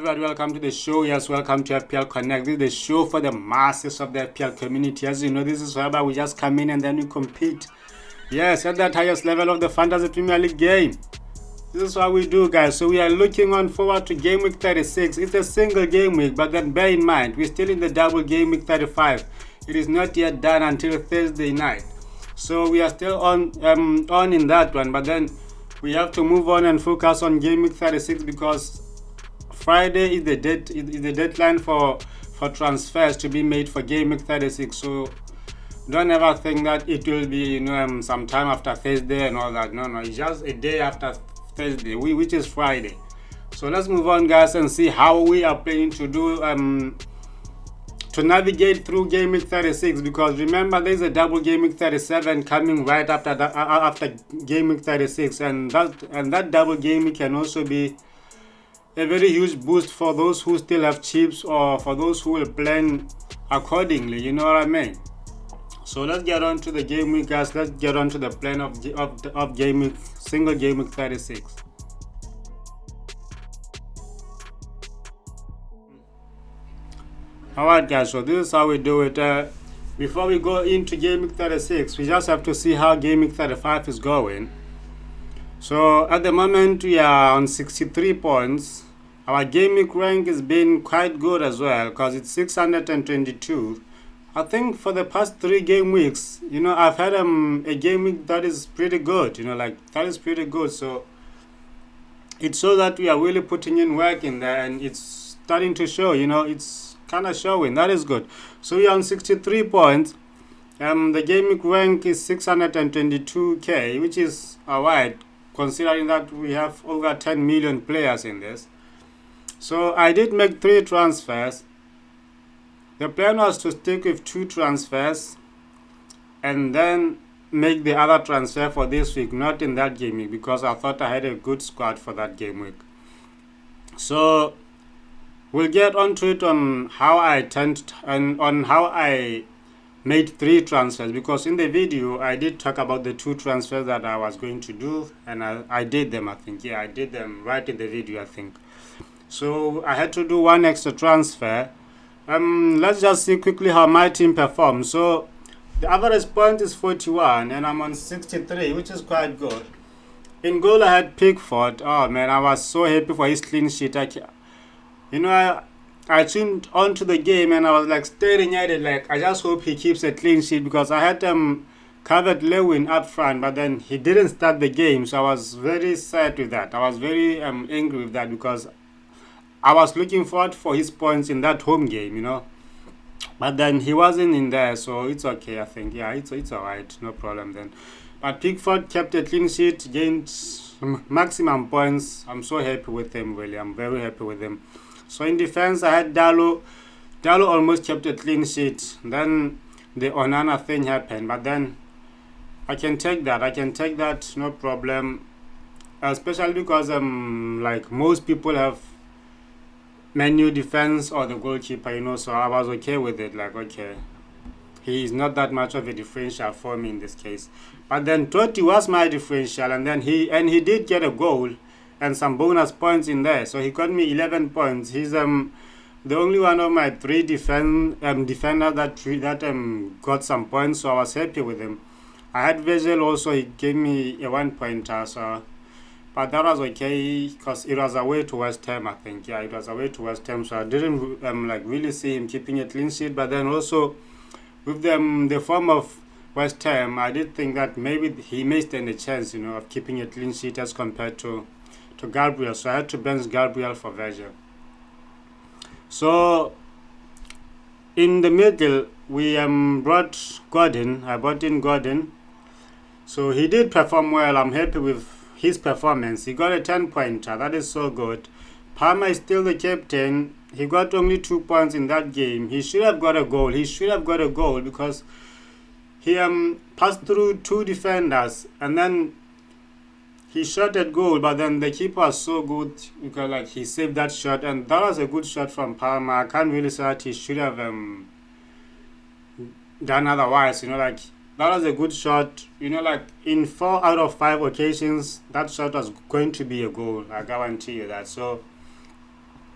everybody, welcome to the show. Yes, welcome to FPL Connect. This is the show for the masses of the FPL community. As you know, this is whereby we just come in and then we compete. Yes, at that highest level of the Fantasy Premier League game. This is what we do, guys. So we are looking on forward to game week 36. It's a single game week, but then bear in mind, we're still in the double game week 35. It is not yet done until Thursday night. So we are still on in that one, but then we have to move on and focus on game week 36 because Friday is the deadline for transfers to be made for game week 36. So don't ever think that it will be sometime after Thursday and all that. No, it's just a day after Thursday, which is Friday. So let's move on, guys, and see how we are planning to do to navigate through game week 36, because remember there's a double game week 37 coming right after game week 36, and that double game week can also be a very huge boost for those who still have chips or for those who will plan accordingly. You know what I mean? So let's get on to the game week, guys. Let's get on to the plan of game week, single game week 36. Alright, guys, so this is how we do it. Before we go into game week 36, we just have to see how game week 35 is going. So at the moment we are on 63 points. Our game week rank has been quite good as well, because it's 622. I think for the past 3 game weeks, I've had a game week that is pretty good. That is pretty good. So it shows that we are really putting in work in there, and it's starting to show. It's kind of showing. That is good. So we are on 63 points. The game week rank is 622k, which is alright, considering that we have over 10 million players in this. So I did make 3 transfers. The plan was to stick with 2 transfers and then make the other transfer for this week, not in that game week, because I thought I had a good squad for that game week. So we'll get onto it on how I made 3 transfers, because in the video I did talk about the 2 transfers that I was going to do, and I did them. I think I did them right in the video, I think. So I had to do 1 extra transfer. Let's just see quickly how my team performed. So the average point is 41 and I'm on 63, which is quite good. In goal I had Pickford. Oh man, I was so happy for his clean sheet. I tuned onto the game and I was like staring at it like I just hope he keeps a clean sheet, because I had covered Lewin up front, but then he didn't start the game, so I was very sad with that. I was very angry with that, because I was looking forward for his points in that home game, but then he wasn't in there, so it's okay. I think it's alright, no problem then. But Pickford kept a clean sheet, gained maximum points. I'm so happy with him, really. I'm very happy with him. So in defense I had Dalo. Dalo almost kept a clean sheet. Then the Onana thing happened, but then I can take that, no problem. Especially because like most people have menu defense or the goalkeeper, so I was okay with it. Like, okay, he is not that much of a differential for me in this case. But then Totti was my differential, and then he did get a goal and some bonus points in there, so he got me 11 points. He's the only one of my 3 defender that got some points, so I was happy with him. I had Vegel also. He gave me a 1 pointer, so but that was okay because it was away to West Ham, I think. Yeah, it was away to West Ham, so I didn't really see him keeping a clean sheet. But then also with the form of West Ham, I did think that maybe he may stand a chance, of keeping a clean sheet as compared to Gabriel. So I had to bench Gabriel for Virgil. So in the middle, we brought Gordon. I brought in Gordon. So he did perform well. I'm happy with his performance. He got a 10-pointer. That is so good. Palmer is still the captain. He got only 2 points in that game. He should have got a goal. Because he passed through 2 defenders and then he shot at goal, but then the keeper was so good because he saved that shot, and that was a good shot from Palmer. I can't really say that he should have done otherwise. That was a good shot. In 4 out of 5 occasions, that shot was going to be a goal. I guarantee you that. So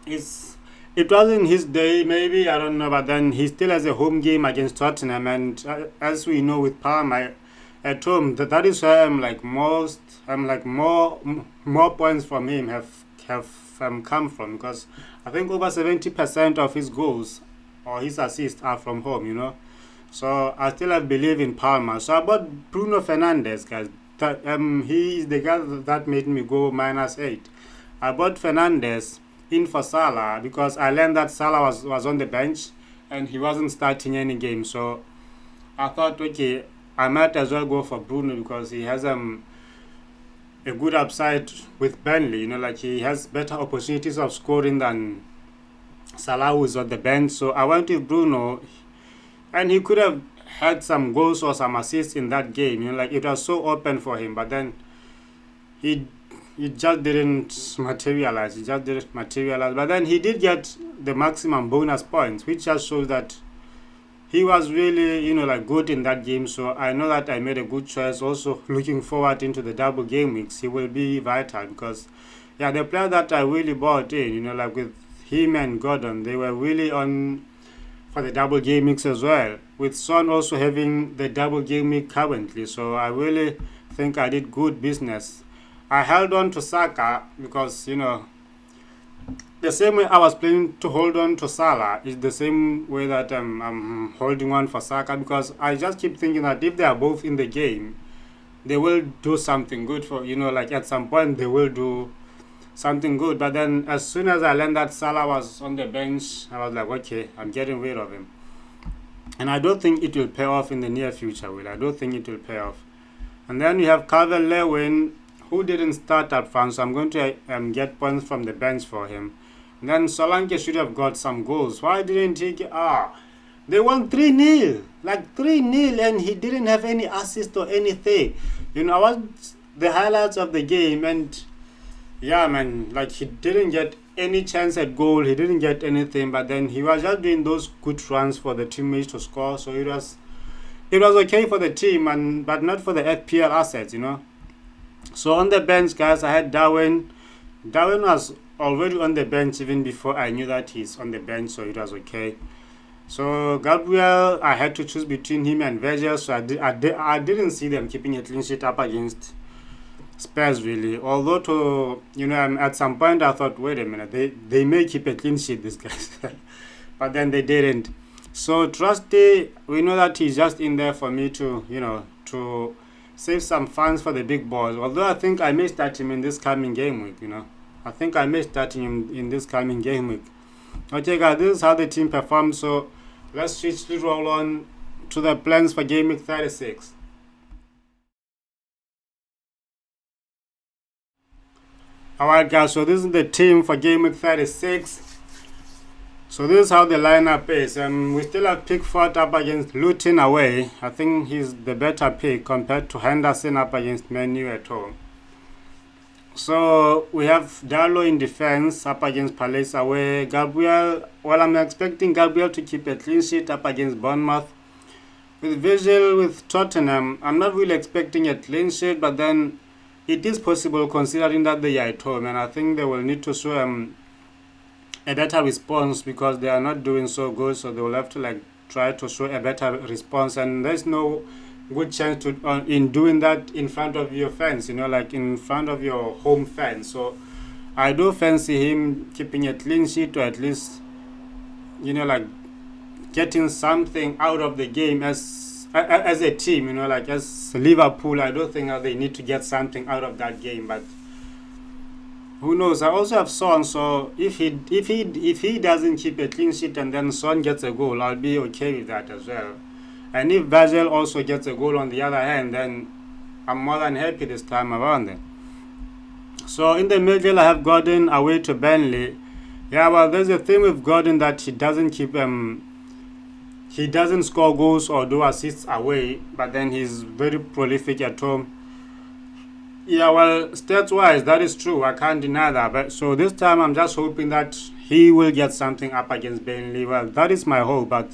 it's it wasn't his day, maybe, I don't know, but then he still has a home game against Tottenham, and as we know with Parma at home, that is why I'm like more points from him have come from, because I think over 70% of his goals or his assists are from home, So I still have believe in Palmer. So I bought Bruno Fernandes, guys. That he is the guy that made me go -8. I bought Fernandes in for Salah because I learned that Salah was on the bench and he wasn't starting any game. So I thought, okay, I might as well go for Bruno because he has a good upside with Burnley. Like he has better opportunities of scoring than Salah, who is on the bench. So I went with Bruno, and he could have had some goals or some assists in that game. Like it was so open for him, but then he just didn't materialize. He just didn't materialize. But then he did get the maximum bonus points, which just shows that he was really, like good in that game. So I know that I made a good choice. Also looking forward into the double game weeks, he will be vital because, yeah, the player that I really bought in, like with him and Gordon, they were really on for the double game mix as well, with Son also having the double game mix currently. So I really think I did good business. I held on to Saka because, the same way I was planning to hold on to Salah is the same way that I'm holding on for Saka, because I just keep thinking that if they are both in the game, they will do something good for, like at some point they will do something good. But then as soon as I learned that Salah was on the bench, I was like, okay, I'm getting rid of him. And I don't think it will pay off in the near future, Will. I don't think it will pay off. And then you have Calvert-Lewin, who didn't start up front, so I'm going to get points from the bench for him. And then Solanke should have got some goals. Why didn't he get... They won 3-0. Like 3-0, and he didn't have any assist or anything. I watched the highlights of the game, and yeah, man, like he didn't get any chance at goal. He didn't get anything, but then he was just doing those good runs for the teammates to score. So it was okay for the team, but not for the FPL assets, So on the bench, guys, I had Darwin. Darwin was already on the bench even before I knew that he's on the bench, so it was okay. So Gabriel, I had to choose between him and Virgil, so I didn't see them keeping a clean sheet up against Spurs, really. Although at some point I thought, wait a minute, they may keep a clean sheet, these guys. But then they didn't. So Trusty, we know that he's just in there for me to save some funds for the big boys. Although I think I may start him in this coming game week, I think I may start him in this coming game week. Okay, guys, this is how the team performed. So let's switch to roll on to the plans for game week 36. Alright, guys, so this is the team for game week 36. So this is how the lineup is. We still have Pickford up against Luton away. I think he's the better pick compared to Henderson up against Man U at home. So we have Darlow in defense up against Palace away. Gabriel, well, I'm expecting Gabriel to keep a clean sheet up against Bournemouth. With Virgil with Tottenham, I'm not really expecting a clean sheet, but then it is possible considering that they are at home, and I think they will need to show a better response because they are not doing so good, so they will have to try to show a better response, and there's no good chance to in doing that in front of your fans, in front of your home fans. So I do fancy him keeping a clean sheet, or at least getting something out of the game as a team, as Liverpool. I don't think that they need to get something out of that game, but who knows? I also have Son, so if he doesn't keep a clean sheet and then Son gets a goal, I'll be okay with that as well. And if Virgil also gets a goal on the other hand, then I'm more than happy this time around then. So in the middle, I have Gordon away to Burnley. Yeah, well, there's a thing with Gordon that he doesn't keep he doesn't score goals or do assists away, but then he's very prolific at home. Yeah, well, stats-wise, that is true. I can't deny that. But so this time, I'm just hoping that he will get something up against Burnley. Well, that is my hope. But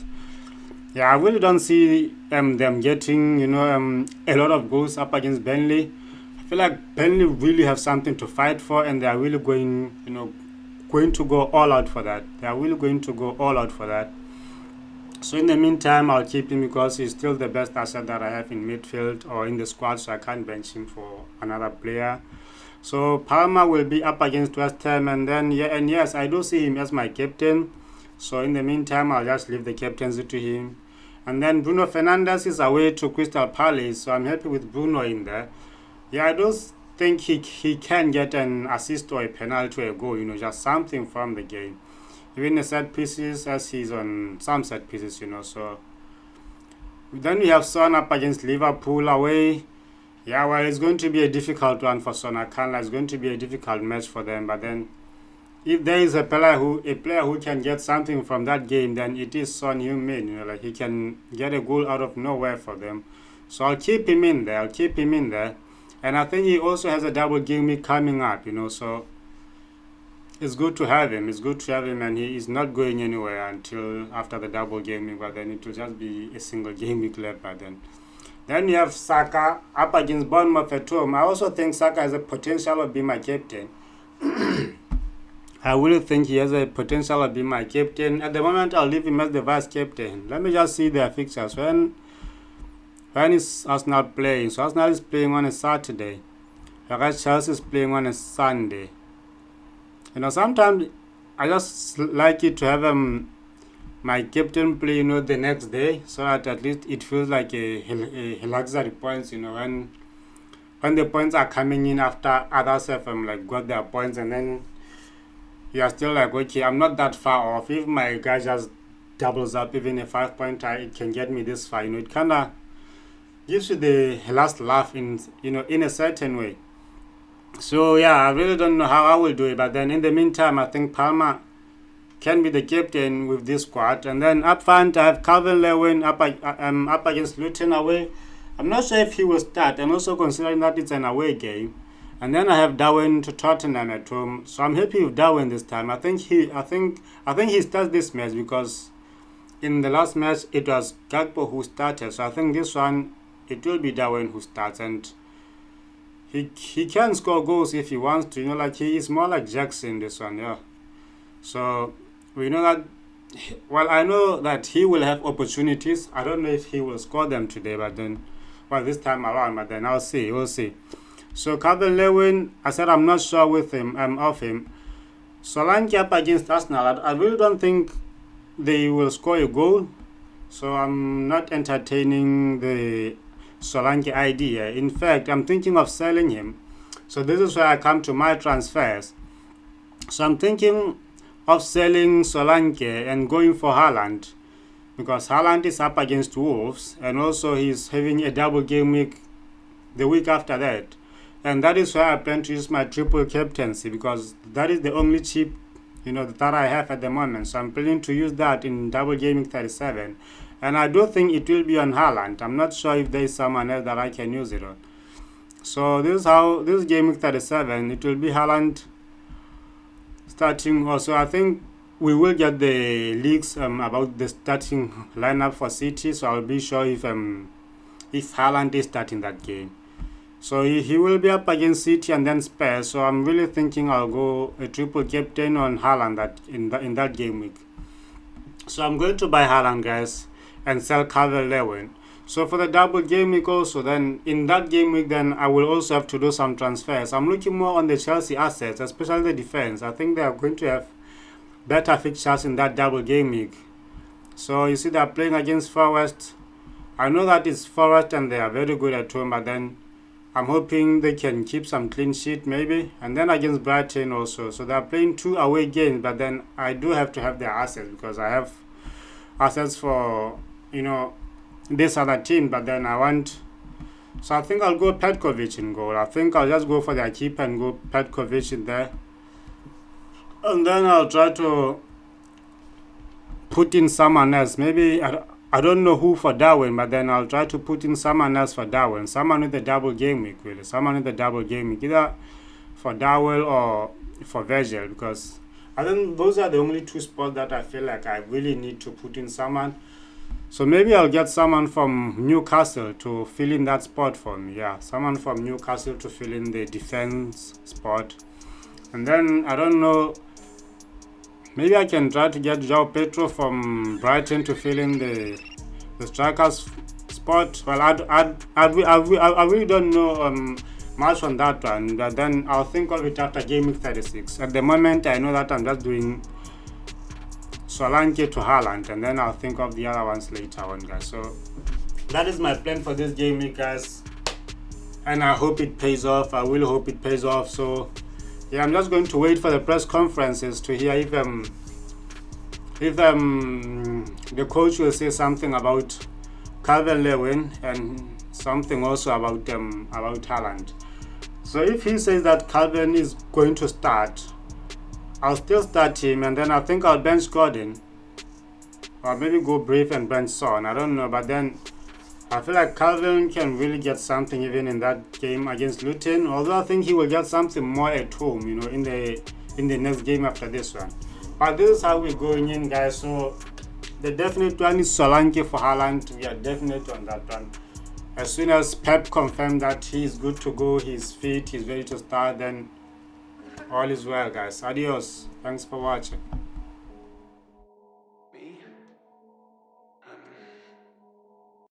yeah, I really don't see them getting a lot of goals up against Burnley. I feel like Burnley really have something to fight for, and they are really going going to go all out for that. They are really going to go all out for that. So in the meantime, I'll keep him because he's still the best asset that I have in midfield or in the squad, so I can't bench him for another player. So Palmer will be up against West Ham, and then yes, I do see him as my captain. So in the meantime, I'll just leave the captaincy to him. And then Bruno Fernandes is away to Crystal Palace, so I'm happy with Bruno in there. Yeah, I do think he can get an assist or a penalty or a goal, just something from the game. Even the set pieces, as he's on some set pieces, so then we have Son up against Liverpool away. Yeah, well, it's going to be a difficult one for Son. It's going to be a difficult match for them, but then if there is a player who can get something from that game, then it is Son Heung-min. Like he can get a goal out of nowhere for them. So I'll keep him in there. And I think he also has a double game week coming up, so it's good to have him. And he is not going anywhere until after the double game week, but then it will just be a single game week left by then. Then you have Saka up against Bournemouth at home. I also think Saka has a potential of being my captain. I really think he has a potential of being my captain. At the moment, I'll leave him as the vice captain. Let me just see their fixtures. When is Arsenal playing? So Arsenal is playing on a Saturday. Whereas Chelsea is playing on a Sunday. Sometimes I just like it to have my captain play, the next day, so that at least it feels like a luxury points, when the points are coming in after others have got their points, and then you are still like, okay, I'm not that far off. If my guy just doubles up, even a 5-pointer, it can get me this far. It kind of gives you the last laugh in a certain way. So yeah, I really don't know how I will do it, but then in the meantime, I think Palmer can be the captain with this squad. And then up front, I have Calvin Lewin up against Luton away. I'm not sure if he will start, and also considering that it's an away game. And then I have Darwin to Tottenham at home. So I'm happy with Darwin this time. I think he starts this match because in the last match it was Gakpo who started. So I think this one it will be Darwin who starts, and he can score goals if he wants to. He is more like Jackson this one, yeah. So we know that. Well, I know that he will have opportunities. I don't know if he will score them today, but then, this time around. But then we'll see. So Calvin Lewin, I said I'm not sure with him. I'm off him. Solanke up against Arsenal. I really don't think they will score a goal. So I'm not entertaining the Solanke idea. In fact, I'm thinking of selling him. So this is where I come to my transfers. So I'm thinking of selling Solanke and going for Haaland, because Haaland is up against Wolves, and also he's having a double game week the week after that. And that is why I plan to use my triple captaincy, because that is the only chip that I have at the moment. So I'm planning to use that in double game week 37. And I do think it will be on Haaland. I'm not sure if there is someone else that I can use it on. So this is how this game week 37, it will be Haaland starting. Also, I think we will get the leaks about the starting lineup for City. So I'll be sure if Haaland is starting that game. So he will be up against City and then Spurs. So I'm really thinking I'll go a triple captain on Haaland in that game week. So I'm going to buy Haaland, guys, and sell Calvin Lewin. So for the double game week also, then in that game week, then I will also have to do some transfers. I'm looking more on the Chelsea assets, especially the defense. I think they are going to have better fixtures in that double game week. So you see they're playing against Forest. I know that it's Forest and they are very good at home, but then I'm hoping they can keep some clean sheet maybe. And then against Brighton also. So they're playing 2 away games, but then I do have to have their assets because I have assets for, this other team. But then I want... So I think I'll go Petkovic in goal. I think I'll just go for their keeper and go Petkovic in there. And then I'll try to put in someone else. Maybe... I don't know who for Darwin, but then I'll try to put in someone else for Darwin. Someone with the double game week, really. Someone with the double game week. Either for Darwin or for Virgil, because I think those are the only 2 spots that I feel like I really need to put in someone. So maybe I'll get someone from Newcastle to fill in that spot for me. Yeah, someone from Newcastle to fill in the defense spot. And then, I don't know, Maybe I can try to get João Pedro from Brighton to fill in the strikers spot. Well, I really don't know much on that one, but then I'll think of it after game week 36. At the moment, I know that I'm just doing Solanke to Haaland, and then I'll think of the other ones later on, guys. So that is my plan for this game week, guys, and I hope it pays off. I will hope it pays off. So yeah, I'm just going to wait for the press conferences to hear if the coach will say something about Calvert-Lewin and something also about Haaland. So if he says that Calvin is going to start, I'll still start him, and then I think I'll bench Gordon, or maybe go brave and bench Son. I don't know, but then I feel like Calvin can really get something even in that game against Luton. Although I think he will get something more at home, in the next game after this one. But this is how we're going in, guys. So the definite one is Solanke for Haaland. We are definite on that one. As soon as Pep confirmed that he's good to go, he's fit, he's ready to start, then all is well, guys. Adios. Thanks for watching.